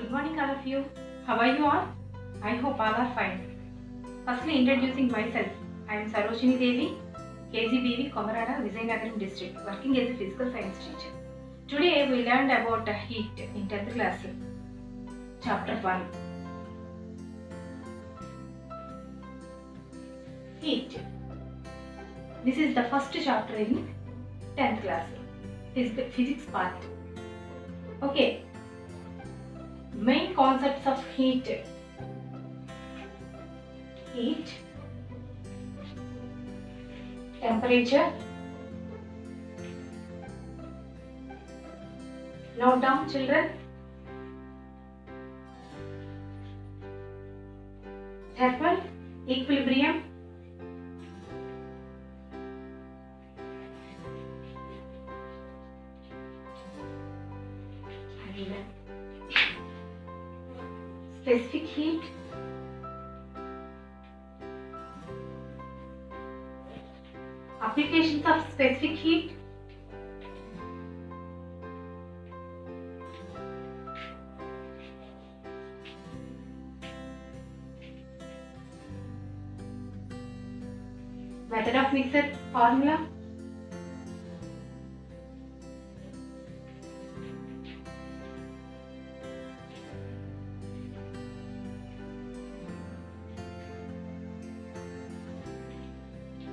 Good morning all of you. How are you all? I hope all are fine. Firstly, introducing myself. I am Sarojini Devi, KGBV, Komarada, Vizianagaram district, working as a physical science teacher. Today we learned about heat in 10th class, chapter 1. Heat. This is the first chapter in 10th class, physics part. Okay. Main concepts of heat. Heat, temperature. Note down, children. Thermal equilibrium. Specific heat. Applications of specific heat. Method of mixer formula.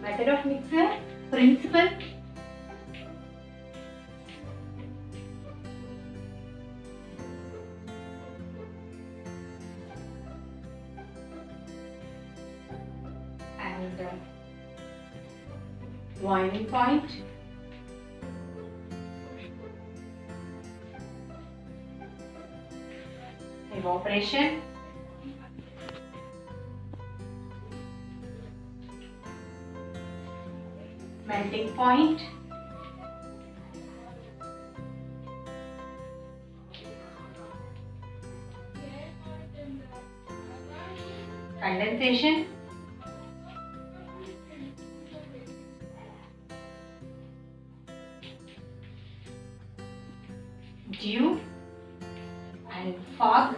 Method of mixer principle. And boiling point. Evaporation. Melting point. Condensation. Dew and fog.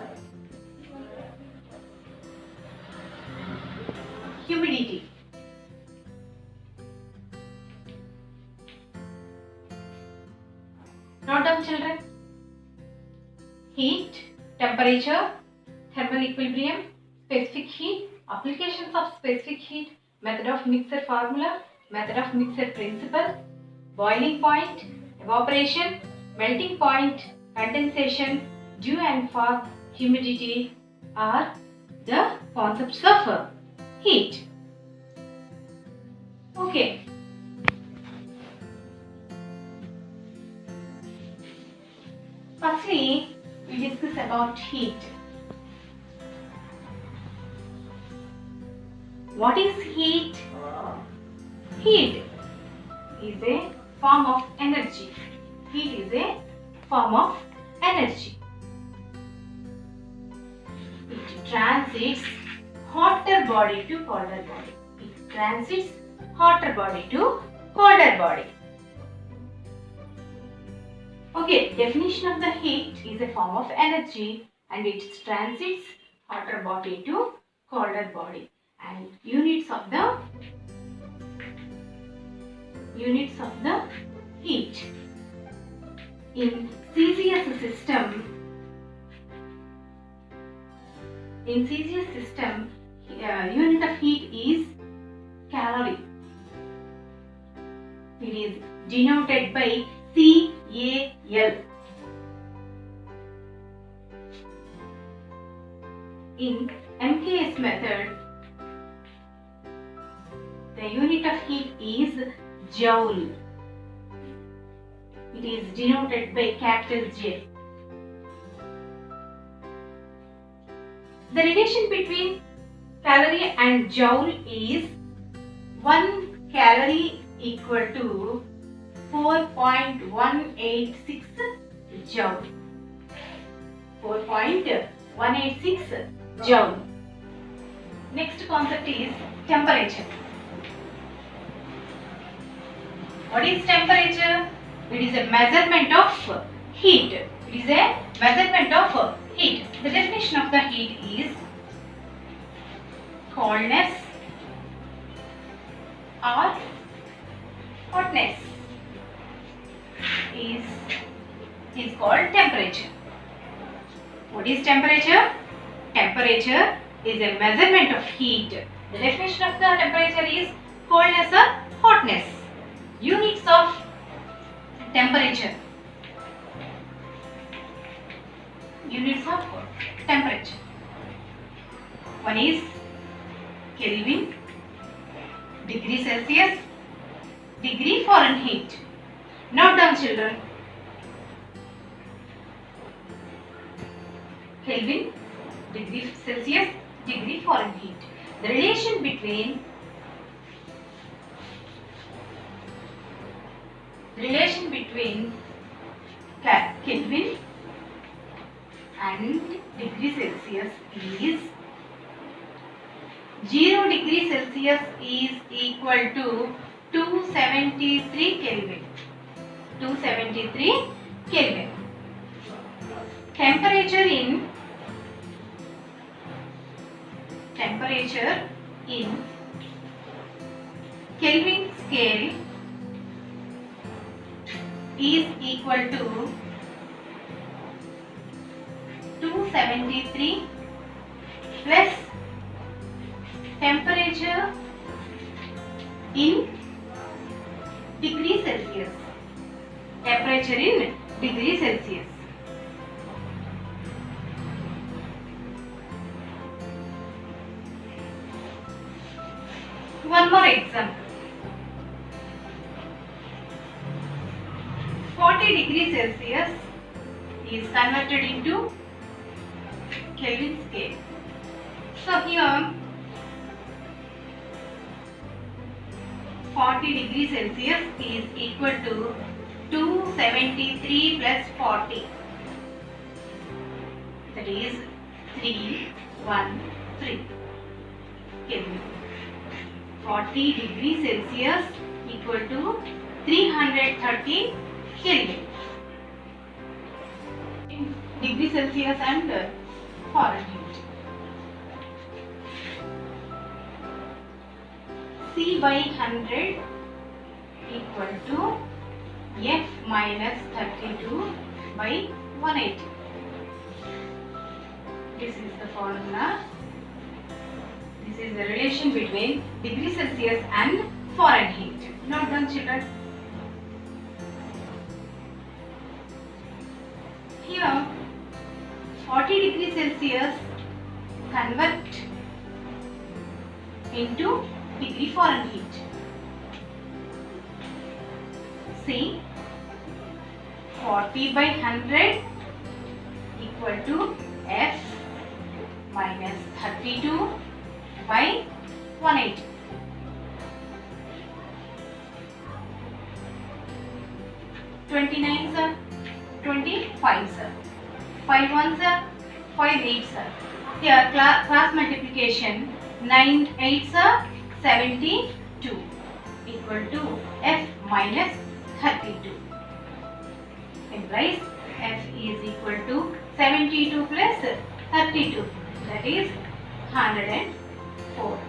Humidity. Note down, children. Heat, temperature, thermal equilibrium, specific heat, applications of specific heat, method of mixer formula, method of mixer principle, boiling point, evaporation, melting point, condensation, dew and fog, humidity are the concepts of heat. Okay. Firstly, we discuss about heat. What is heat? Heat is a form of energy. Heat is a form of energy. It transits hotter body to colder body. It transits hotter body to colder body. Okay, definition of the heat is a form of energy and it transits hotter body to colder body. And units of the heat. In Celsius system, unit of heat is calorie. It is denoted by CAL. In MKS method, the unit of heat is joule. It is denoted by capital J. The relation between calorie and joule is 1 calorie equal to 4.186 joule. 4.186 joule. Next concept is temperature. What is temperature? It is a measurement of heat. It is a measurement of Heat. The definition of the heat is coldness or hotness is called temperature. What is temperature? Temperature is a measurement of heat. The definition of the temperature is coldness or hotness. Units of temperature. Units of temperature. One is Kelvin, degree Celsius, degree Fahrenheit. Note down, children. Kelvin, degree Celsius, degree Fahrenheit. The relation between Kelvin and degree Celsius is 0 degree Celsius is equal to 273 Kelvin. 273 Kelvin. Temperature in Kelvin scale is equal to 273 plus temperature in degree Celsius. Temperature in degree Celsius. One more example. 40 degree Celsius is converted into Kelvin scale. So here 40 degree Celsius is equal to 273 plus 40. That is 313 Kelvin. 40 degree Celsius equal to 330 Kelvin. In degree Celsius and Fahrenheit. C by 100 equal to F minus 32 by 180. This is the formula. This is the relation between degree Celsius and Fahrenheit. Note down, children. Here 40 degree Celsius convert into degree Fahrenheit. See, 40 by 100 equal to F minus 32 by 180. 29 sir, 25 sir, 5 1 sir, 5 8 sir. Here cross multiplication 9 8 sir, 72 equal to F minus 32. Implies F is equal to 72 plus 32, that is 104.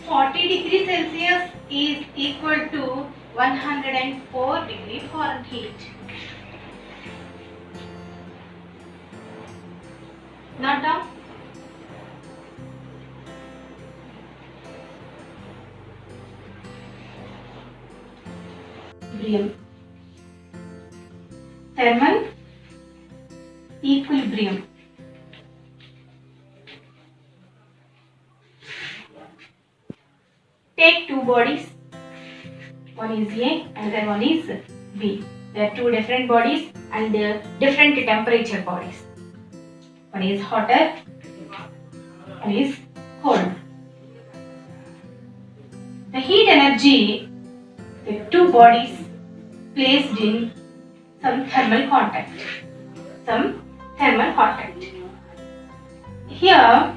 40 degree Celsius is equal to 104 degree Fahrenheit. Note down. Equilibrium. Thermal equilibrium. Take two bodies. One is A and then one is B. They are two different bodies and different temperature bodies. One is hotter, one is cold. The heat energy, the two bodies placed in some thermal contact. Here,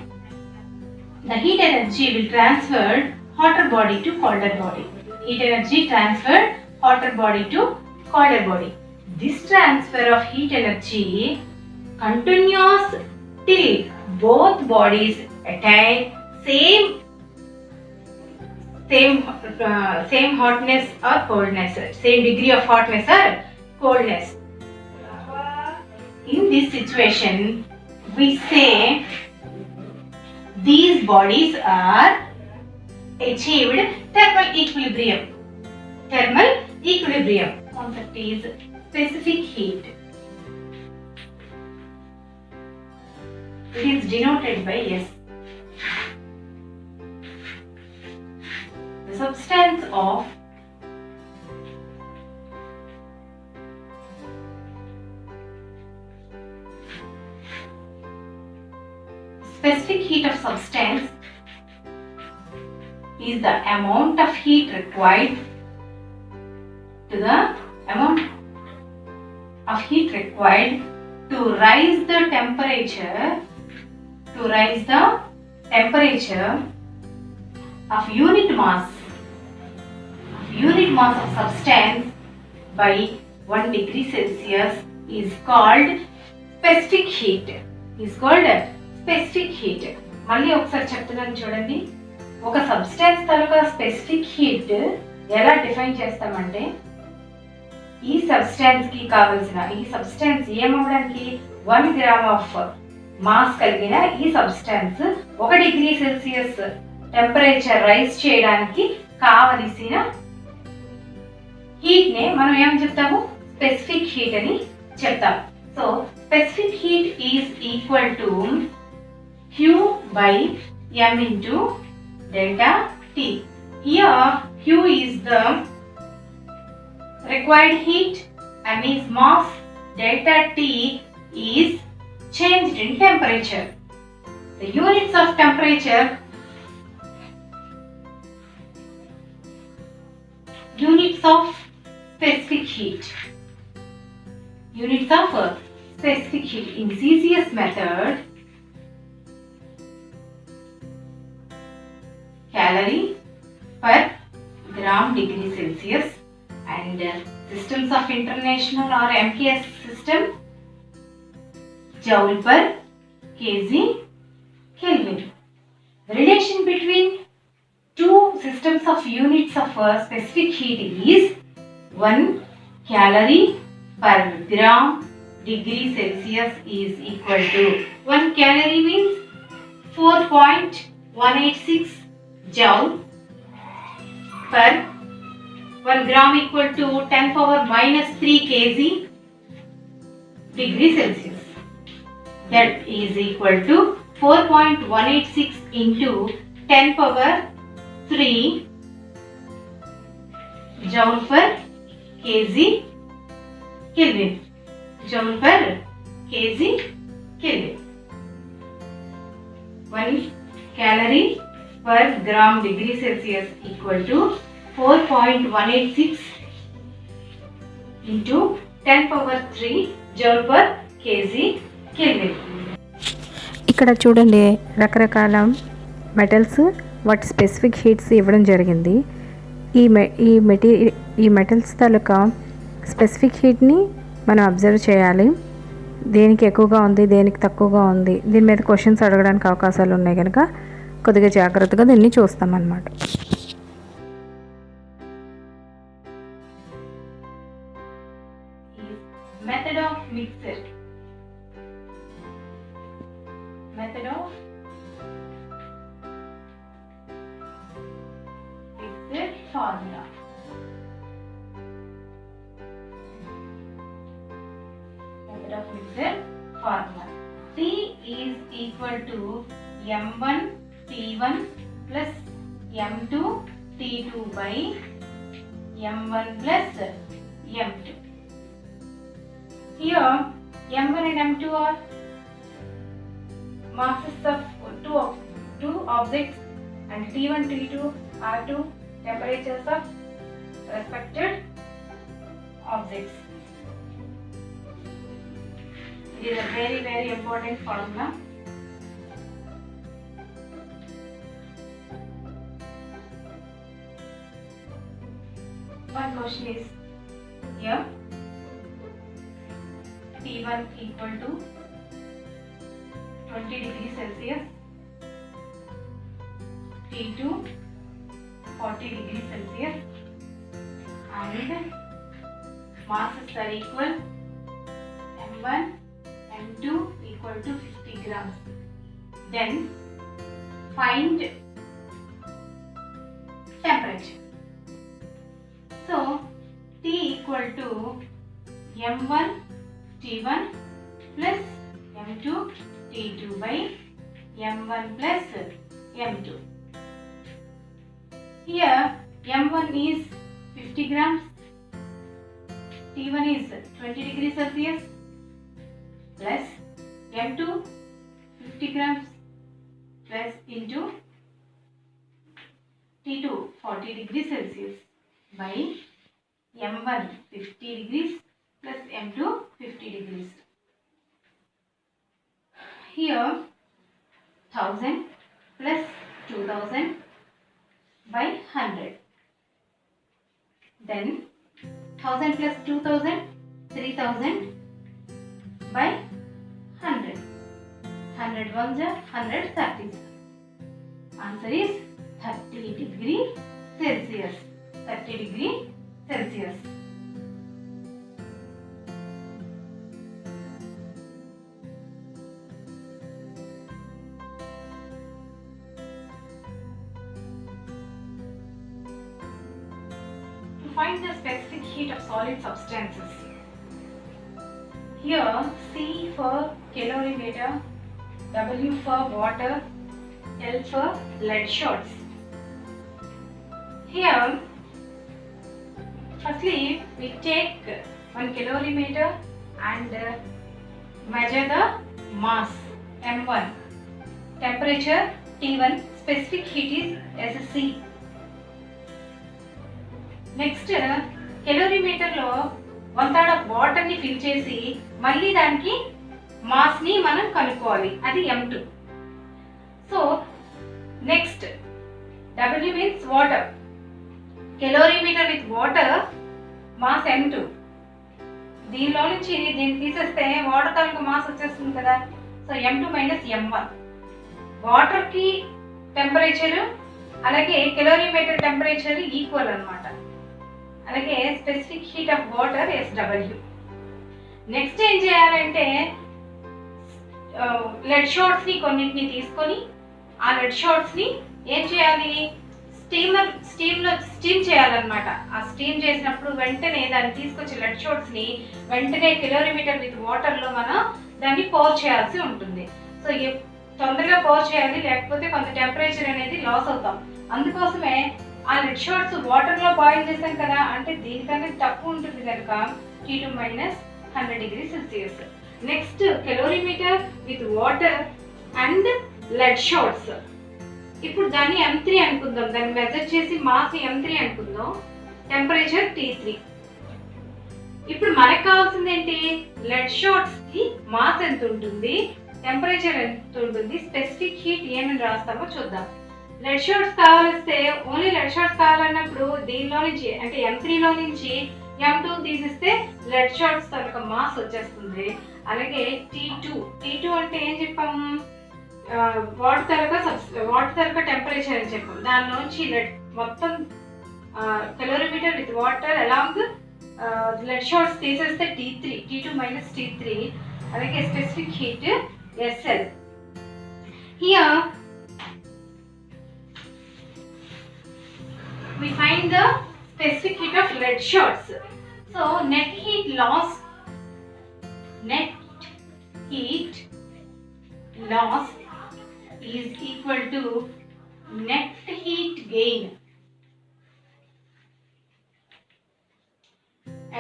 the heat energy will transfer hotter body to colder body. Heat energy transferred hotter body to colder body. This transfer of heat energy continues till both bodies attain same hotness or coldness, same degree of hotness or coldness. In this situation, we say these bodies are achieved thermal equilibrium. Thermal equilibrium concept is specific heat. It is denoted by S. The substance of specific heat of substance is the amount of heat required to rise the temperature of unit mass of substance by 1 degree Celsius is called specific heat. మళ్ళీ ఒకసారి చెప్తున్నాను చూడండి. ఒక substance తాలూకా specific heat ఎలా define చేస్తామంటే, ఈ substance ఏమవడానికి 1 గ్రామ్ ఆఫ్ మాస్ కలిగిన ఈ substance 1 degree Celsius temperature rise చేయడానికి కావలసిన హీట్ నే మనం ఏం చెప్తాము, స్పెసిఫిక్ హీట్ అని చెప్తాం. So specific heat is equal to Q by M into delta T. Here Q is the required heat, M is mass, delta T is changed in temperature. The units of temperature, units of specific heat in Celsius method, calorie per gram degree Celsius, and systems of international or MKS system, joule per kg Kelvin. The relation between two systems of units of specific heat is 1 calorie per gram degree Celsius is equal to 1 calorie means 4.186 joule per 1 gram equal to 10 power minus 3 kg degree Celsius. That is equal to 4.186 into 10 power 3 joule per kg Kelvin. Joule per kg Kelvin. 1 calorie per gram degree Celsius equal to 4.186 into 10 power 3 joule per kg Kelvin. ఇక్కడ చూడండి, రకరకాల metals వాటి specific heats ఇవ్వడం జరిగింది. ఈ metals తాలూకా specific హీట్ని మనం observe చేయాలి. దేనికి ఎక్కువగా ఉంది, దేనికి తక్కువగా ఉంది, దీని మీద క్వశ్చన్స్ అడగడానికి అవకాశాలు ఉన్నాయి కనుక కొద్దిగా జాగ్రత్తగా దీన్ని చూస్తామన్నమాట. Method of mixer formula. Method of mixer formula. T is equal to M1 T1 plus M2 T2 by M1 plus M2. Here M1 and M2 are masses of two objects, and T1 T2 are two temperatures of respected objects. It is a very, very important formula. One question is here. T1 equal to 20 degrees Celsius, T2 40 degrees Celsius, and masses are equal. M1, M2 equal to 50 grams. Then find temperature. So T equal to M1 T1 plus M2 T2 by M1 plus M2. Here M1 is 50 grams, T1 is 20 degrees Celsius plus M2 50 grams plus into T2 40 degrees Celsius by M1 50 degrees plus M2 50 degrees. Here 1000 plus 2000 by 100. Then 1000 plus 2000, 3000 by 100. 100 ones are 100 30s. Answer is 30 degree Celsius. 30 degree Celsius. To find the specific heat of solid substances. Here C for calorimeter, W for water, L for lead shots. Here firstly we take one calorimeter and measure the mass M1, temperature T1, specific heat is SC. Next calorimeter లో 1/3 of water ని fill చేసి మళ్ళీ దానికి mass ని మనం కనుక్కోవాలి, అది M2. So next W means water, calorimeter with water, mass M2. దీనిలో నుంచి దీన్ని తీసేస్తే వాటర్ తాలూకు మాస్ వచ్చేస్తుంది కదా. So M2 minus M1. Water కి టెంపరేచర్ అలాగే calorimeter టెంపరేచర్ ఈక్వల్ అన్నమాట. అలాగే specific heat of water SW. Next ఏం చేయాలంటే లెడ్ షాట్స్ ని కొన్నిటిని తీసుకొని ఆ లెడ్ షాట్స్ ని ఏం చేయాలి, స్టీమ్ చేయాలన్నమాట. ఆ స్టీమ్ చేసినప్పుడు వెంటనే దాన్ని తీసుకొచ్చి లెడ్ షాట్స్ ని వెంటనే కిలోమీటర్ విత్ వాటర్ లో మనం దాన్ని పౌర్ చేయాల్సి ఉంటుంది. సో తొందరగా పౌర్ చేయాలి, లేకపోతే కొంత టెంపరేచర్ అనేది లాస్ అవుతాం. అందుకోసమే ఆ లెడ్ షాట్స్ వాటర్ లో బాయిల్ చేసాం కదా, అంటే దీనికన్నా తక్కువ ఉంటుంది కనుక T2 minus 100 degree Celsius. Next calorimeter with water and lead shots. ఇప్పుడు దాన్ని M3 అనుకుందాం, దాన్ని మెజర్ చేసి మాస్ M3 అనుకుందాం, టెంపరేచర్ T3. ఇప్పుడు మనకు కావాల్సింది ఏంటి, లెడ్ షాట్స్ కి మాస్ ఎంత ఉంటుంది, టెంపరేచర్ ఎంత ఉంటుంది, స్పెసిఫిక్ హీట్ ఏమని రాస్తామో చూద్దాం. లెడ్ షాట్స్ కావాలిస్తే ఓన్లీ లెడ్ షాట్స్ కావాలన్నప్పుడు దీనిలో నుంచి అంటే M3 లో నుంచి M2 తీసిస్తే లెడ్ షాట్స్ తనక మాస్ వచ్చేస్తుంది. అలాగే T2 అంటే ఏం చెప్పాము, వాటర్ తరక టెంపరేచర్ అని చెప్పాము. దానిలోంచి మొత్తం calorimeter with water along lead shots తీసేస్తే T2 మైనస్ T3. అలాగే specific heat SL. Here we find the specific heat of lead shots. So net heat loss is equal to net heat gain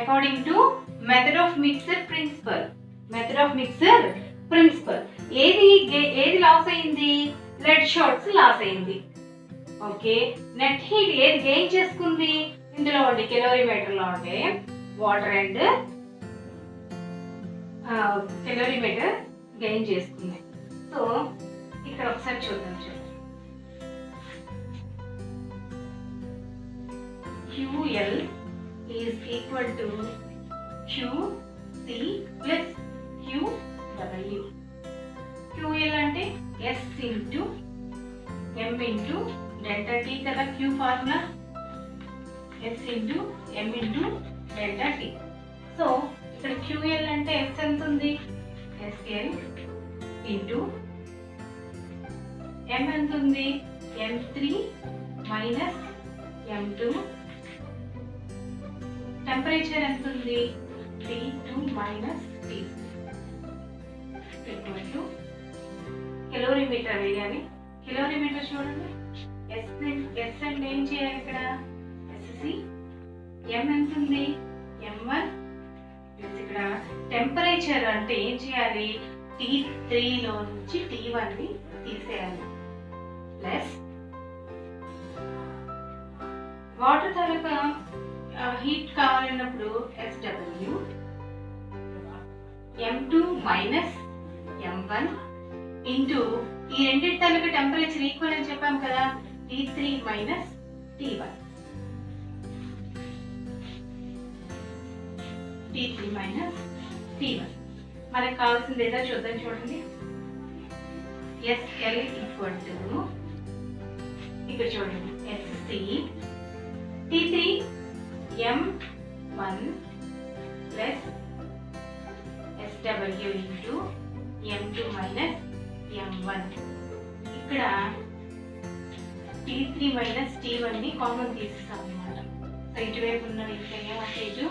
according to method of mixer principle. ఏది loss అయింది, lead shots loss అయింది. Okay, net heat ఏది gain చేసుకుంది, ఇందులో ఉండే calorimeter లో ఉండే water and calorimeter gain చేసుకుంది. సో ఇక్కడ ఒకసారి చూద్దాం. QL is equal to QC plus into m into delta T కదా Q formula, s into m into delta T. So ఇక్కడ QL అంటే s ఎంత ఉంది, SL ఇంటూ m ఎంత ఉంది, M3 మైనస్ M2, టెంపరేచర్ ఎంత ఉంది, T2 minus T equal to kilometre వేయాలి. కిలోమీటర్ చూడండి, S అంటే ఏం చేయాలి ఇక్కడ, SC, M ఎంత ఉంది, M1, ఇక్కడ టెంపరేచర్ అంటే ఏం చేయాలి, T3 లో నుంచి T1 ని తీసేయాలి, ప్లస్ వాటర్ తాలూకా హీట్ కావాలన్నప్పుడు SW, M2 minus M1 into ఈ రెండింటి తాలూకా టెంపరేచర్ ఈక్వల్ అని చెప్పాం కదా, T3 minus T1, T3 minus T1. మనకు కావాల్సింది ఏదో చూద్దాం, చూడండి. SL ఈక్వల్ టు ఇక్కడ చూడండి SC T3 M1 plus SW into M2 minus M1. ఇక్కడ T3 మైనస్ T1 ని కామన్ తీసేస్తాం అన్నమాట. సో ఇటువైపు ఉన్నది ఇంకా ఏమంటే ఇటు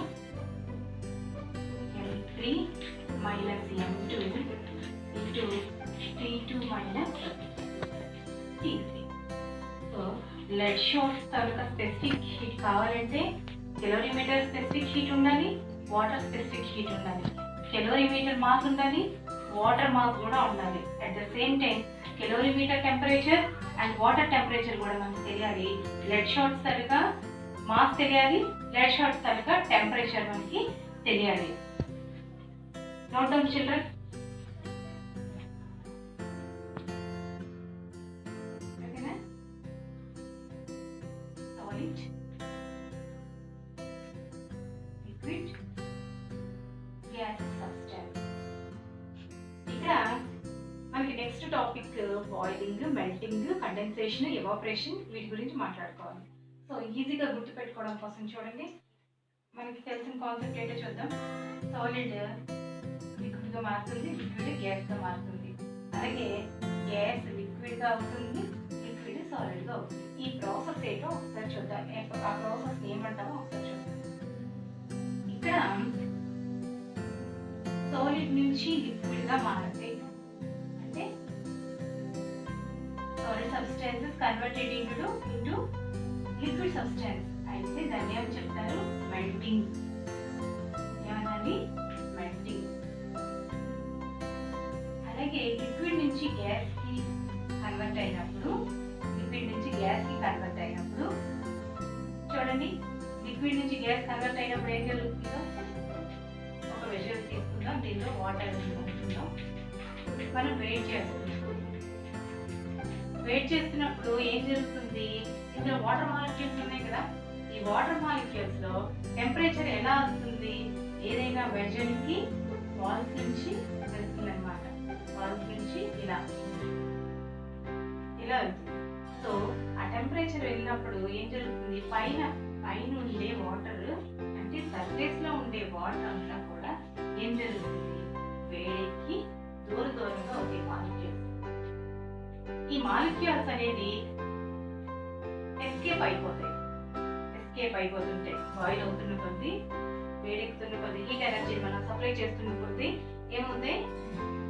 M3 minus M2 into T2 minus T3. So lead shots తాలూకా స్పెసిఫిక్ హీట్ కావాలంటే కిలోమీటర్ స్పెసిఫిక్ హీట్ ఉండాలి, వాటర్ స్పెసిఫిక్ హీట్ ఉండాలి. కిలోమీటర్ మాస్ ఉండాలి, వాటర్ మాస్ కూడా ఉండాలి. At the same time calorimeter temperature and water temperature కూడా మనకు తెలియాలి. లెడ్ షార్ట్స్ తాలూకా మాస్ తెలియాలి, లెడ్ షార్ట్స్ తాలూకా టెంపరేచర్ మనకి తెలియాలి. Note down children. ఓకేనా? Solid, liquid, gas substance. ఇక్కడ మనకి next topic boiling, melting, condensation, evaporation, వీటి గురించి మాట్లాడుకోవాలి. సో ఈజీగా గుర్తుపెట్టుకోవడం కోసం చూడండి, మనకి తెలిసిన కాన్సెప్ట్ ఏంటో చూద్దాం. సాలిడ్ లిక్విడ్గా మారుతుంది, లిక్విడ్ గ్యాస్గా మారుతుంది. అలాగే గ్యాస్ లిక్విడ్గా అవుతుంది, లిక్విడ్ సాలిడ్గా అవుతుంది. ఈ ప్రాసెస్ ఏంటో ఒకసారి చూద్దాం. ఆ ప్రాసెస్ ఏమంటామో ఒకసారి చూద్దాం. ఇక్కడ సాలిడ్ నుంచి లిక్విడ్గా మారుతాయి అంటే solid substances converted into liquid substance అయితే దాన్ని ఏమని చెప్తారు, మెల్టింగ్. ఏమన్నది, మెల్టింగ్. అలాగే లిక్విడ్ నుంచి గ్యాస్ కి కన్వర్ట్ అయినప్పుడు చూడండి, లిక్విడ్ నుంచి గ్యాస్ కన్వర్ట్ అయినప్పుడు ఏం జరుగుతుందో ఒక విజువల్ తీసుకుందాం. దీనిలో వాటర్ ఉంటుందాం, మనం వెయిట్ చేస్తున్నప్పుడు ఏం జరుగుతుంది, ఇందులో వాటర్ మాలిక్యూల్స్ ఉన్నాయి కదా, ఈ వాటర్ మాలిక్యూల్స్ లో టెంపరేచర్ ఎలా వస్తుంది, ఏదైనా వెజల్ కి వాల్స్ నుంచి వెళ్తుంది అనమాట. వాల్స్ నుంచి ఇలా వెళ్తుంది. సో ఆ టెంపరేచర్ వెళ్ళినప్పుడు ఏం జరుగుతుంది, పైన ఉండే వాటర్ అంటే సర్ఫేస్ లో ఉండే వాటర్ అంతా కూడా ఏం జరుగుతుంది, వేడెక్కి దూరంగా వచ్చే మాలిక్యూల్స్. ఈ మాలిక్యూల్స్ అనేది ఎస్కేప్ అయిపోతుంటాయి. బాయిల్ అవుతున్న కొద్దీ, వేడెక్కుతున్న కొద్దీ, హీట్ ఎనర్జీ మనం సప్లై చేస్తున్న కొద్దీ ఏముంది,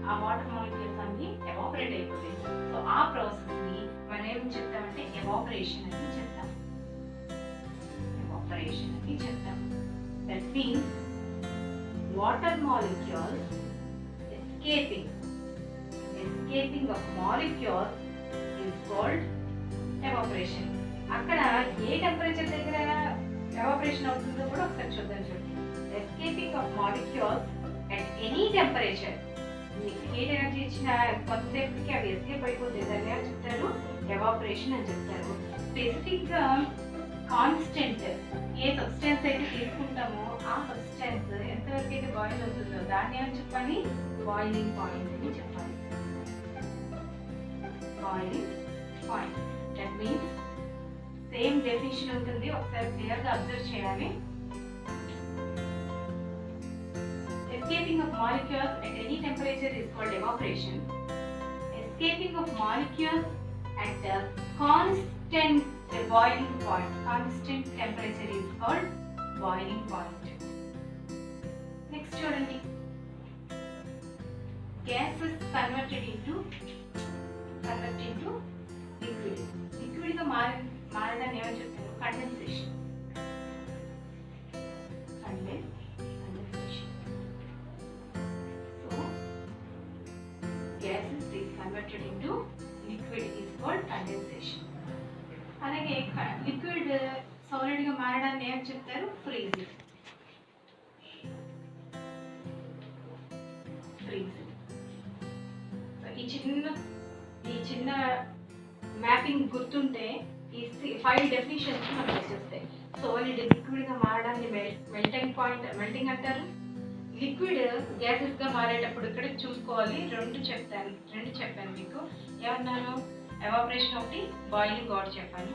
ఆ వాటర్ మాలిక్యూల్స్ అన్ని ఎవాపరేట్ అయిపోతాయి. సో ఆ ప్రాసెస్ ని మనం ఏం చెప్తామంటే ఎవాపరేషన్ అని చెప్తాం. That means water molecules escaping of molecules is called evaporation. అక్కడ ఏ టెంపరేచర్ దగ్గర ఎవాపరేషన్ అవుతుందో కూడా ఒకసారి చూద్దాం. చూడండి, escaping of molecules at any temperature. Heat energy ఇచ్చిన కొంతసేపటికి అవి ఎస్కేప్ అయిపోతుంది, దాన్ని ఏమని చెప్తారు, ఎవాపరేషన్ అని చెప్తారు. స్పెసిఫిక్ గా కాన్స్టెంట్ ఏ సబ్స్టెన్స్ అయితే తీసుకుంటామో ఆ సబ్స్టెన్స్ ఎంతవరకు అయితే బాయిల్ అవుతుందో దాన్ని ఏమని చెప్పాలి, బాయిలింగ్ పాయింట్ అని చెప్పాలి. Boiling point. That means same definition ఉంటుంది, ఒకసారి క్లియర్గా అబ్జర్వ్ చేయాలి. Escaping of molecules at any temperature is called evaporation. Escaping of molecules at a constant boiling point, constant temperature is called boiling point. Next చూడండి, gas is converted into liquid. Liquid గా మారడాన్ని ఏమని చెప్తారు? Condensation. So gas is converted into liquid is called condensation. అలాగే liquid solid గా మారడాన్ని ఏమని చెప్తారు? Freezing. ఈ చిన్న మ్యాపింగ్ గుర్తుంటే ఈ 5 డెఫినిషన్స్ మనకు వచ్చేస్తాయి. సాలిడ్ లిక్విడ్ గా మారడాన్ని మెల్టింగ్ అంటారు. లిక్విడ్ గ్యాసెస్ గా మారేటప్పుడు ఇక్కడ చూసుకోవాలి. రెండు చెప్పాను మీకు. ఏమన్నాను? ఎవాపరేషన్ ఒకటి, బాయిలింగ్ ఒకటి చెప్పాను.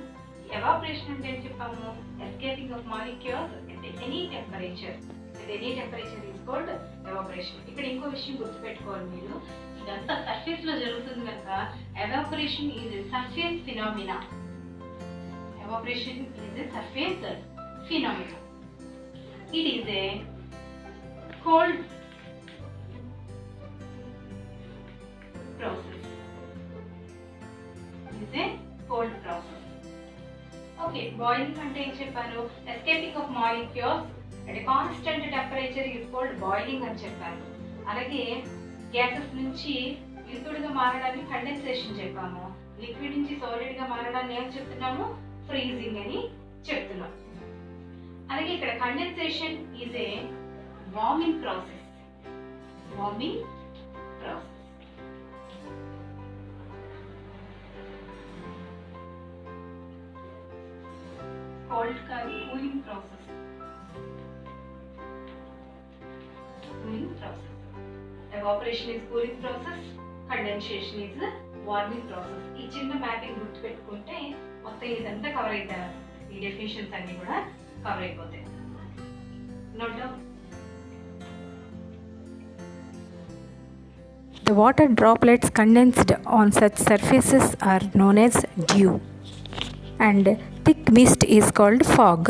ఎవాపరేషన్ అంటే ఏం చెప్పాము? Escaping of molecules at any temperature is called evaporation. ఇక్కడ ఇంకో విషయం గుర్తుపెట్టుకోవాలి మీరు, ఇదంతా సర్ఫేస్ లో జరుగుతుంది కనుక evaporation is a surface phenomena. Evaporation is a surface phenomena. It is a cold process. It is a cold process. Okay, boiling ante em cheppanu? Escaping of molecules at a constant temperature is called boiling అని చెప్పాను. అలాగే gases నుంచి liquid గా మారడాన్ని condensation చెప్పాము. Liquid నుంచి solid గా మారడాన్ని ఏం చెప్తున్నాము? ఫ్రీజింగ్ అని చెప్తున్నాం. అలాగే ఇక్కడ condensation is a warming process. Cold కాదు, cooling process. Evaporation is cooling process, condensation is warming process. ఈ చిన్న మ్యాపింగ్ గుర్తుపెట్టుకుంటే మొత్తం ఇదంతా కవర్ అవుతారు. ఈ డెఫినేషన్స్ అన్ని కూడా కవర్ అయిపోతాయి. Note down. The water droplets condensed on such surfaces are known as dew, and thick mist is called fog.